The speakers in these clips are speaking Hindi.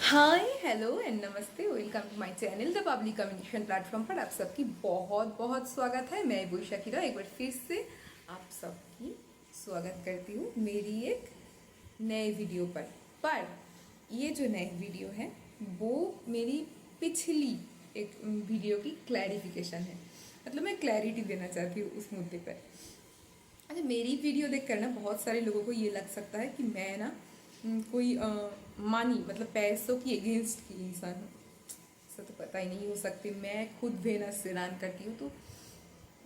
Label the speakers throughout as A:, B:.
A: हाय हेलो एंड नमस्ते, welcome to my channel the public communication platform पर आप सबकी बहुत बहुत स्वागत है। मैं बुई शकीरा एक बार फिर से आप सबकी स्वागत करती हूँ मेरी एक नए वीडियो पर ये जो नए वीडियो है वो मेरी पिछली एक वीडियो की क्लैरिफिकेशन है। मतलब मैं क्लैरिटी देना चाहती हूँ उस मुद्दे पर। अच्छा, मेरी वीडियो देखकर ना बहुत सारे लोगों को ये लग सकता है कि मैं ना कोई मानी मतलब पैसों की अगेंस्ट की इंसान हूँ। ऐसा तो पता ही नहीं हो सकती। मैं खुद बेना से दान करती हूँ तो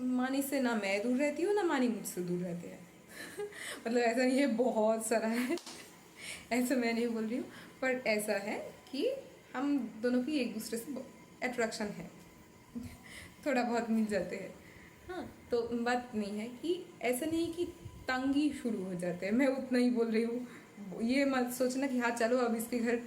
A: मानी से ना मैं दूर रहती हूँ ना मानी मुझसे दूर रहते हैं। मतलब ऐसा नहीं है, बहुत सारा है। ऐसा मैं नहीं बोल रही हूँ, पर ऐसा है कि हम दोनों की एक दूसरे से अट्रैक्शन है। थोड़ा बहुत मिल जाते हैं। हाँ, तो बात नहीं है कि ऐसा नहीं है कि तंगी शुरू हो जाते हैं। मैं उतना ही बोल रही हूँ। ये मत सोचना कि हाँ चलो अब इसके घर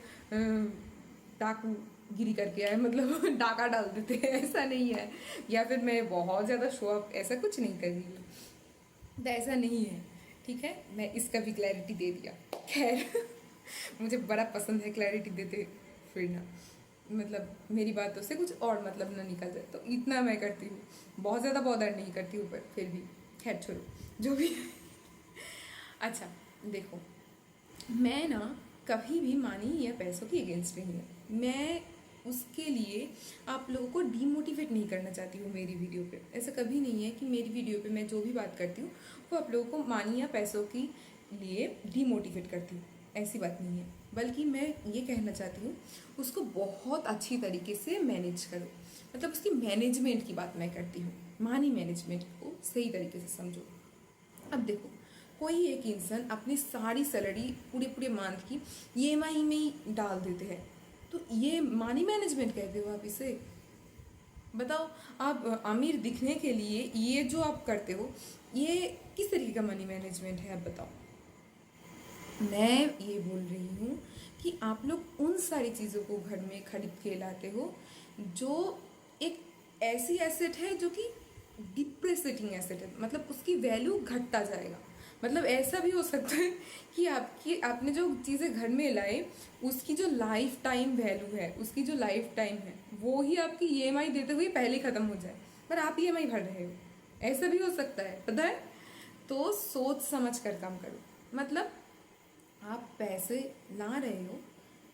A: डाकू गिरी करके आए, मतलब डाका डाल देते हैं, ऐसा नहीं है। या फिर मैं बहुत ज़्यादा शो ऑफ ऐसा कुछ नहीं कर रही हूँ, तो ऐसा नहीं है। ठीक है, मैं इसका भी क्लैरिटी दे दिया। खैर, मुझे बड़ा पसंद है क्लैरिटी देते फिरना। मतलब मेरी बातों से कुछ और मतलब ना निकल जाए, तो इतना मैं करती हूँ। बहुत ज़्यादा बॉदर नहीं करती हूँ, पर फिर भी खैर छोड़ो जो भी है। अच्छा देखो, मैं ना कभी भी मानी या पैसों की अगेंस्ट नहीं है। मैं उसके लिए आप लोगों को डीमोटिवेट नहीं करना चाहती हूँ मेरी वीडियो पे। ऐसा कभी नहीं है कि मेरी वीडियो पे मैं जो भी बात करती हूँ वो आप लोगों को मानी या पैसों के लिए डीमोटिवेट करती हूँ, ऐसी बात नहीं है। बल्कि मैं ये कहना चाहती हूँ उसको बहुत अच्छी तरीके से मैनेज करो। मतलब उसकी मैनेजमेंट की बात मैं करती हूँ। मानी मैनेजमेंट को सही तरीके से समझो। अब देखो, कोई एक इंसान अपनी सारी सैलरी पूरे पूरे मंथ की ईएमआई में ही डाल देते हैं, तो ये मनी मैनेजमेंट कहते हो आप इसे? बताओ, आप अमीर दिखने के लिए ये जो आप करते हो ये किस तरीके का मनी मैनेजमेंट है, आप बताओ। मैं ये बोल रही हूँ कि आप लोग उन सारी चीज़ों को घर में खरीद के लाते हो जो एक ऐसी एसेट है जो कि डिप्रेसिटिंग एसेट है। मतलब उसकी वैल्यू घटता जाएगा। मतलब ऐसा भी हो सकता है कि आपने जो चीज़ें घर में लाए उसकी जो लाइफ टाइम वैल्यू है, उसकी जो लाइफ टाइम है वो ही आपकी ईएमआई देते हुए पहले ख़त्म हो जाए, पर आप ईएमआई भर रहे हो। ऐसा भी हो सकता है, पता है। तो सोच समझ कर काम करो। मतलब आप पैसे ला रहे हो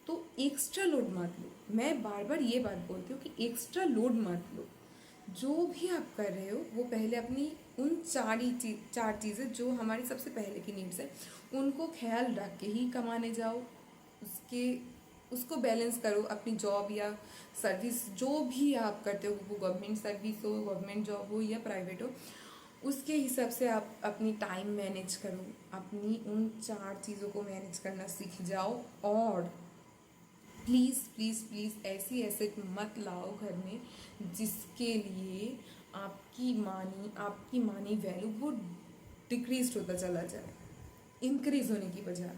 A: तो एक्स्ट्रा लोड मत लो। मैं बार बार ये बात बोलती हूँ कि एक्स्ट्रा लोड मत लो। जो भी आप कर रहे हो वो पहले अपनी उन चार चीज़ें जो हमारी सबसे पहले की नीड्स है उनको ख्याल रख के ही कमाने जाओ। उसके उसको बैलेंस करो। अपनी जॉब या सर्विस जो भी आप करते हो, वो गवर्नमेंट सर्विस हो, गवर्नमेंट जॉब हो या प्राइवेट हो, उसके हिसाब से आप अपनी टाइम मैनेज करो। अपनी उन चार चीज़ों को मैनेज करना सीख जाओ। और प्लीज़ प्लीज़ प्लीज़ ऐसी एसेट मत लाओ घर में जिसके लिए आपकी मानी वैल्यू वो डिक्रीज होता चला जाए, इंक्रीज होने की बजाय।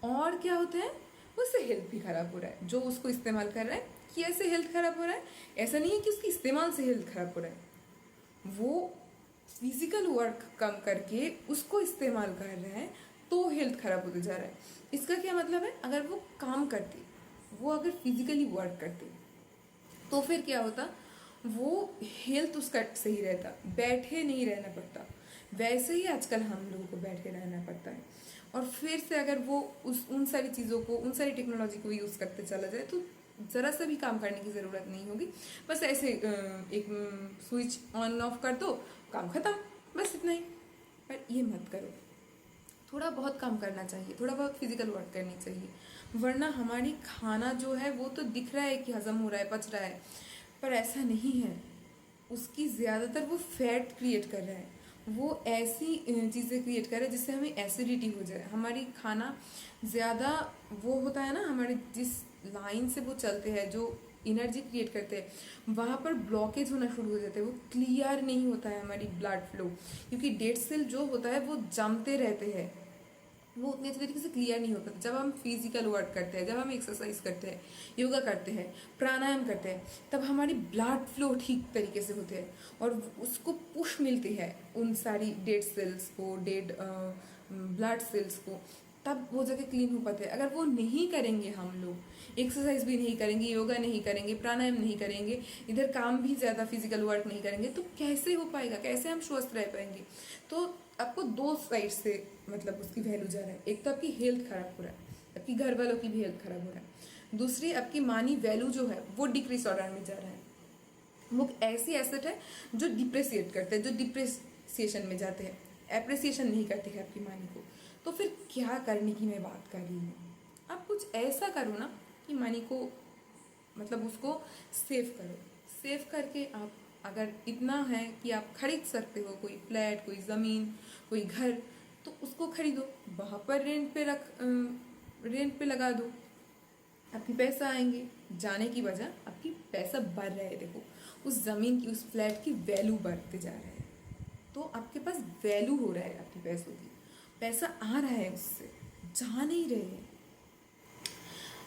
A: और क्या होता है, उससे हेल्थ भी खराब हो रहा है। जो उसको इस्तेमाल कर रहा है, कि ऐसे हेल्थ खराब हो रहा है, ऐसा नहीं है कि उसके इस्तेमाल से हेल्थ खराब हो रहा है। वो फिजिकल वर्क कम करके उसको इस्तेमाल कर रहे हैं तो हेल्थ खराब होते जा रहा है। इसका क्या मतलब है, अगर वो काम करते, वो अगर फिजिकली वर्क करते तो फिर क्या होता, वो हेल्थ उसका सही रहता, बैठे नहीं रहना पड़ता। वैसे ही आजकल हम लोगों को बैठे रहना पड़ता है। और फिर से अगर वो उन सारी चीज़ों को, उन सारी टेक्नोलॉजी को यूज़ करते चला जाए तो ज़रा सा भी काम करने की ज़रूरत नहीं होगी। बस ऐसे एक स्विच ऑन ऑफ कर दो, काम खत्म, बस इतना ही। पर ये मत करो। थोड़ा बहुत काम करना चाहिए, थोड़ा बहुत फिजिकल वर्क करनी चाहिए। वरना हमारी खाना जो है वो तो दिख रहा है कि हजम हो रहा है, पच रहा है, पर ऐसा नहीं है। उसकी ज़्यादातर वो फैट क्रिएट कर रहा है। वो ऐसी चीज़ें क्रिएट कर रहा है जिससे हमें एसिडिटी हो जाए। हमारी खाना ज़्यादा वो होता है ना, हमारे जिस लाइन से वो चलते हैं, जो एनर्जी क्रिएट करते हैं, वहाँ पर ब्लॉकेज होना शुरू हो जाते हैं। वो क्लियर नहीं होता है हमारी ब्लड फ्लो, क्योंकि डेड सेल जो होता है वो जमते रहते हैं, वो उतने अच्छे तरीके से क्लियर नहीं होता। जब हम फिजिकल वर्क करते हैं, जब हम एक्सरसाइज करते हैं, योगा करते हैं, प्राणायाम करते हैं, तब हमारी ब्लड फ्लो ठीक तरीके से होते हैं और उसको पुश मिलती है उन सारी डेड सेल्स को, डेड ब्लड सेल्स को। तब वो जगह क्लीन हो पाते हैं। अगर वो नहीं करेंगे हम लोग, एक्सरसाइज भी नहीं करेंगे, योगा नहीं करेंगे, प्राणायाम नहीं करेंगे, इधर काम भी ज़्यादा फिजिकल वर्क नहीं करेंगे, तो कैसे हो पाएगा, कैसे हम स्वस्थ रह पाएंगे। तो आपको दो साइड से मतलब उसकी वैल्यू जा रहा है। एक तो आपकी हेल्थ खराब हो रहा है, आपकी घर वालों की भी हेल्थ खराब हो रहा है। दूसरी आपकी मनी वैल्यू जो है वो डिक्रीज ऑर्डर में जा रहा है। वो ऐसी एसेट है जो डिप्रेसिएट करते हैं, जो डिप्रेसिएशन में जाते हैं, एप्रिसिएशन नहीं करते हैं आपकी मनी को। तो फिर क्या करने की मैं बात कर रही हूँ, आप कुछ ऐसा करो ना कि मनी को मतलब उसको सेव करो। सेव करके आप अगर इतना है कि आप खरीद सकते हो कोई फ्लैट, कोई ज़मीन, कोई घर, तो उसको खरीदो, वहाँ पर रेंट पे लगा दो, आपके पैसा आएंगे। जाने की वजह आपकी पैसा बढ़ रहा है, देखो उस ज़मीन की, उस फ्लैट की वैल्यू बढ़ते जा रहा है, तो आपके पास वैल्यू हो रहा है आपके पैसों की, पैसा आ रहा है, उससे जा नहीं रहे हैं।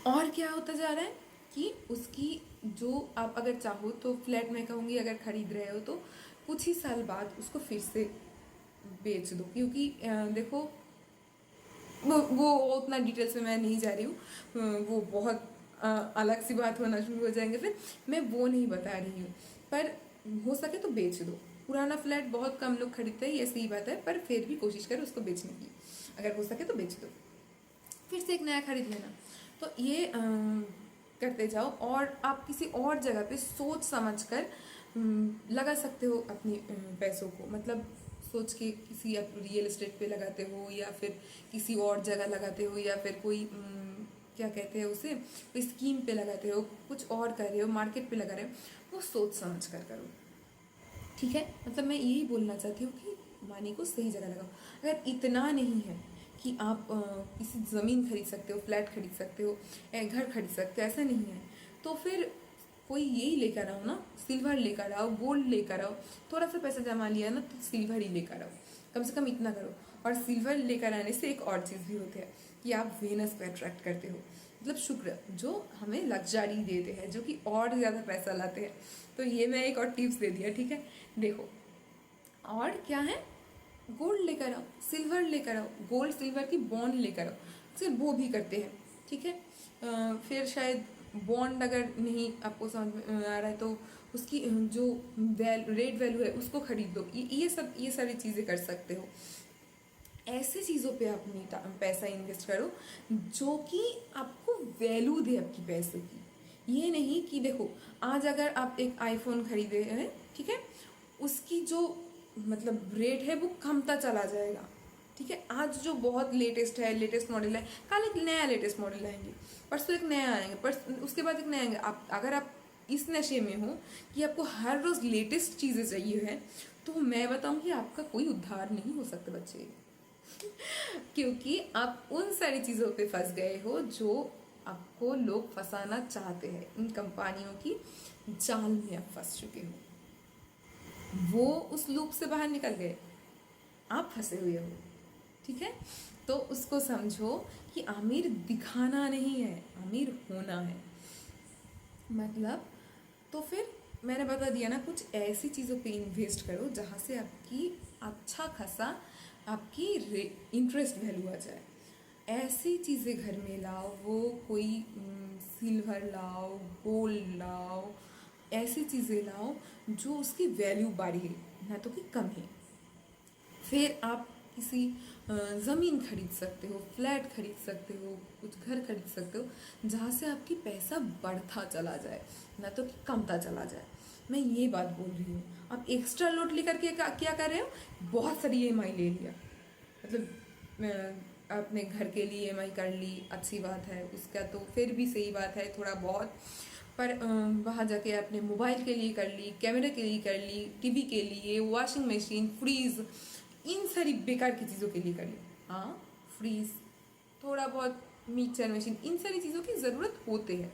A: और क्या होता जा रहा है कि उसकी जो आप अगर चाहो तो फ्लैट में कहूँगी, अगर खरीद रहे हो तो कुछ ही साल बाद उसको फिर से बेच दो, क्योंकि देखो वो उतना डिटेल्स में मैं नहीं जा रही हूँ, वो बहुत अलग सी बात होना शुरू हो जाएंगे, फिर मैं वो नहीं बता रही हूँ। पर हो सके तो बेच दो। पुराना फ्लैट बहुत कम लोग खरीदते हैं, ये सही बात है, पर फिर भी कोशिश करो उसको बेचने की, अगर हो सके तो बेच दो, फिर से एक नया खरीद लेना। तो ये करते जाओ, और आप किसी और जगह पे सोच समझ कर लगा सकते हो अपनी पैसों को, मतलब सोच के किसी आप रियल एस्टेट पे लगाते हो, या फिर किसी और जगह लगाते हो, या फिर कोई क्या कहते हैं उसे, कोई स्कीम पे लगाते हो, कुछ और कर रहे हो, मार्केट पे लगा रहे हो, वो सोच समझ कर करो, ठीक है। मतलब मैं यही बोलना चाहती हूँ कि मनी को सही जगह लगाओ। अगर इतना नहीं है कि आप किसी ज़मीन खरीद सकते हो, फ्लैट खरीद सकते हो, घर खरीद सकते हो, ऐसा नहीं है, तो फिर कोई यही लेकर आओ ना, सिल्वर लेकर आओ, गोल्ड लेकर आओ। थोड़ा सा पैसा जमा लिया ना तो सिल्वर ही लेकर आओ, कम से कम इतना करो। और सिल्वर लेकर आने से एक और चीज़ भी होती है कि आप वेनस पे अट्रैक्ट करते हो, मतलब शुक्र, जो हमें लग्जरी देते हैं, जो कि और ज़्यादा पैसा लाते हैं। तो ये मैं एक और टिप्स दे दिया, ठीक है। देखो और क्या है, गोल्ड लेकर आओ, सिल्वर लेकर आओ, गोल्ड सिल्वर की बॉन्ड लेकर आओ, सिर्फ वो भी करते हैं, ठीक है। फिर शायद बॉन्ड अगर नहीं आपको समझ में आ रहा है तो उसकी जो रेट वैल्यू है उसको खरीद दो। ये सारी चीज़ें कर सकते हो। ऐसी चीज़ों पे अपनी पैसा इन्वेस्ट करो जो कि आपको वैल्यू दे आपकी पैसे की। ये नहीं कि देखो आज अगर आप एक आईफोन खरीदे हैं, ठीक है, उसकी जो मतलब रेट है वो कमता चला जाएगा, ठीक है। आज जो बहुत लेटेस्ट है, लेटेस्ट मॉडल है, कल एक नया लेटेस्ट मॉडल आएंगे, परसों एक नया आएंगे, पर उसके बाद एक नया आएंगे। आप अगर आप इस नशे में हो कि आपको हर रोज़ लेटेस्ट चीज़ें चाहिए है, तो मैं बताऊँ कि आपका कोई उद्धार नहीं हो सकता बच्चे, क्योंकि आप उन सारी चीज़ों पे फंस गए हो जो आपको लोग फंसाना चाहते हैं। इन कंपनियों की जाल में आप फंस चुके हो, वो उस लूप से बाहर निकल गए, आप फंसे हुए हो, ठीक है। तो उसको समझो कि अमीर दिखाना नहीं है, अमीर होना है। मतलब तो फिर मैंने बता दिया ना, कुछ ऐसी चीज़ों पे इन्वेस्ट करो जहाँ से आपकी अच्छा खासा आपकी इंटरेस्ट वैल्यू आ जाए। ऐसी चीज़ें घर में लाओ, वो कोई सिल्वर लाओ, गोल्ड लाओ, ऐसी चीज़ें लाओ जो उसकी वैल्यू बढ़े, ना तो कि कम है। फिर आप किसी ज़मीन खरीद सकते हो, फ्लैट खरीद सकते हो, कुछ घर खरीद सकते हो जहाँ से आपकी पैसा बढ़ता चला जाए, ना तो कि कमता चला जाए। मैं ये बात बोल रही हूँ। आप एक्स्ट्रा लोड लेकर के क्या कर रहे हो, बहुत सारी ईएमआई ले लिया, मतलब अपने घर के लिए ईएमआई कर ली, अच्छी बात है, उसका तो फिर भी सही बात है थोड़ा बहुत, पर वहाँ जाके अपने मोबाइल के लिए कर ली, कैमरे के लिए कर ली, टीवी के लिए, वॉशिंग मशीन, फ्रीज, इन सारी बेकार की चीज़ों के लिए कर ली। हाँ, फ्रीज, थोड़ा बहुत मिक्सर मशीन, इन सारी चीज़ों की ज़रूरत होती है।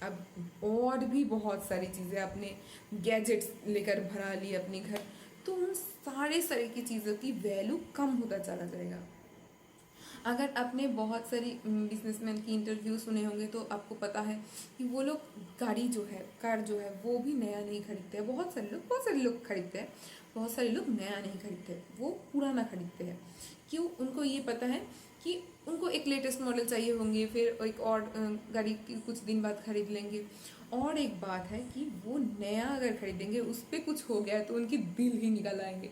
A: अब और भी बहुत सारी चीज़ें, अपने गैजेट्स लेकर भरा ली अपने घर, तो उन सारे की चीज़ों की वैल्यू कम होता चला जाएगा। अगर आपने बहुत सारी बिजनेसमैन की इंटरव्यू सुने होंगे तो आपको पता है कि वो लोग गाड़ी जो है, कार जो है, वो भी नया नहीं खरीदते हैं। बहुत सारे लोग खरीदते हैं, बहुत सारे लोग नया नहीं खरीदते, वो पुराना खरीदते हैं। क्यों? उनको ये पता है कि उनको एक लेटेस्ट मॉडल चाहिए होंगे, फिर एक और गाड़ी कुछ दिन बाद खरीद लेंगे। और एक बात है कि वो नया अगर खरीदेंगे, उस पर कुछ हो गया तो उनकी दिल ही निकल आएंगे।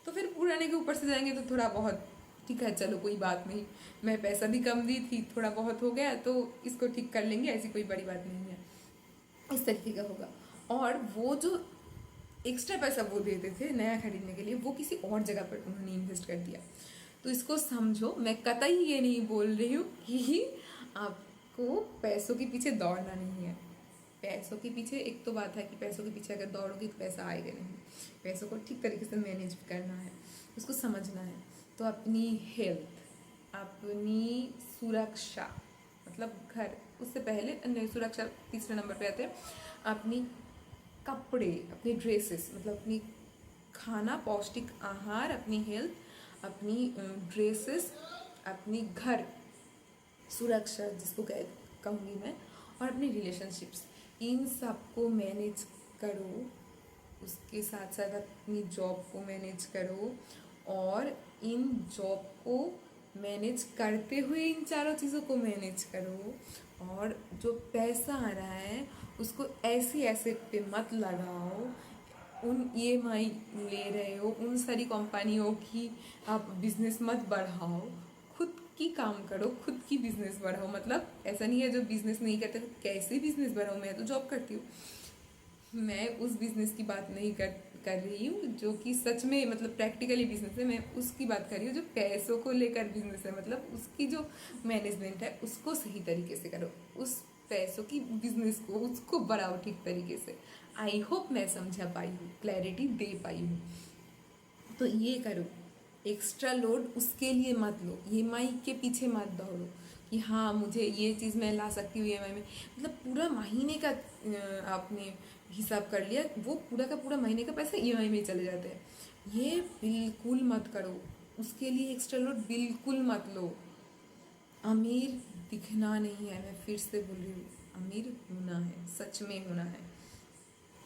A: तो फिर पुराने के ऊपर से जाएंगे तो थोड़ा बहुत ठीक है, चलो कोई बात नहीं, मैं पैसा भी कम दी थी, थोड़ा बहुत हो गया तो इसको ठीक कर लेंगे, ऐसी कोई बड़ी बात नहीं है, इस तरीके का होगा। और वो जो एक्स्ट्रा पैसा वो देते थे नया खरीदने के लिए, वो किसी और जगह पर उन्होंने इन्वेस्ट कर दिया। तो इसको समझो, मैं कतई ये नहीं बोल रही हूँ कि आपको पैसों के पीछे दौड़ना नहीं है। पैसों के पीछे एक तो बात है कि पैसों के पीछे अगर दौड़ोगे तो पैसा आएगा नहीं, पैसों को ठीक तरीके से मैनेज करना है, उसको समझना है। तो अपनी हेल्थ, अपनी सुरक्षा, मतलब घर, उससे पहले सुरक्षा तीसरे नंबर पे आते हैं। अपनी कपड़े, अपने ड्रेसेस, मतलब अपनी खाना, पौष्टिक आहार, अपनी हेल्थ, अपनी ड्रेसेस, अपनी घर सुरक्षा जिसको कहूँगी मैं, और अपनी रिलेशनशिप्स, इन सबको मैनेज करो। उसके साथ साथ अपनी जॉब को मैनेज करो, और इन जॉब को मैनेज करते हुए इन चारों चीज़ों को मैनेज करो। और जो पैसा आ रहा है उसको ऐसी एसेट पे मत लगाओ, उन ईएमआई ले रहे हो, उन सारी कंपनियों की आप बिजनेस मत बढ़ाओ, खुद की काम करो, खुद की बिजनेस बढ़ाओ। मतलब ऐसा नहीं है जो बिजनेस नहीं करते तो कैसे बिजनेस बढ़ाओ, मैं तो जॉब करती हूँ, मैं उस बिजनेस की बात नहीं कर रही हूँ जो कि सच में मतलब प्रैक्टिकली बिजनेस है, मैं उसकी बात कर रही हूँ जो पैसों को लेकर बिजनेस है। मतलब उसकी जो मैनेजमेंट है उसको सही तरीके से करो, उस पैसों की बिजनेस को उसको बढ़ाओ ठीक तरीके से। आई होप मैं समझा पाई हूँ, क्लैरिटी दे पाई हूँ। तो ये करो, एक्स्ट्रा लोड उसके लिए मत लो, ईएमआई के पीछे मत दौड़ो कि हाँ मुझे ये चीज़ मैं ला सकती हूँ ईएमआई में। मतलब पूरा महीने का आपने हिसाब कर लिया, वो पूरा का पूरा महीने का पैसा ईएमआई में चले जाते हैं। ये बिल्कुल मत करो, उसके लिए एक्स्ट्रा लोड बिल्कुल मत लो। अमीर दिखना नहीं है, मैं फिर से बोल रही हूँ, अमीर होना है, सच में होना है।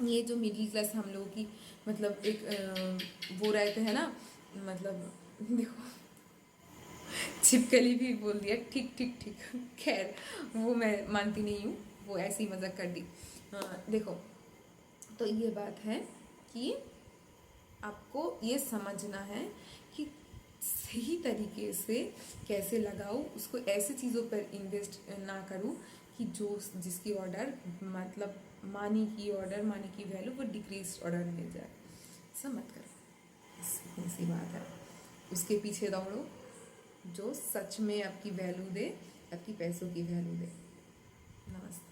A: ये जो मिडिल क्लास हम लोगों की मतलब एक वो रहते हैं ना, मतलब देखो, छिपकली भी बोल दिया ठीक ठीक ठीक, खैर वो मैं मानती नहीं हूँ, वो ऐसी मजाक कर दी। देखो, तो ये बात है कि आपको ये समझना है कि सही तरीके से कैसे लगाओ उसको, ऐसे चीज़ों पर इन्वेस्ट ना करूँ कि जो जिसकी ऑर्डर मतलब मानी की वैल्यू वो डिक्रीज ऑर्डर मिल जाए। ऐसा मत करो, सी बात है। उसके पीछे दौड़ो जो सच में आपकी वैल्यू दे, आपकी पैसों की वैल्यू दे। नमस्ते।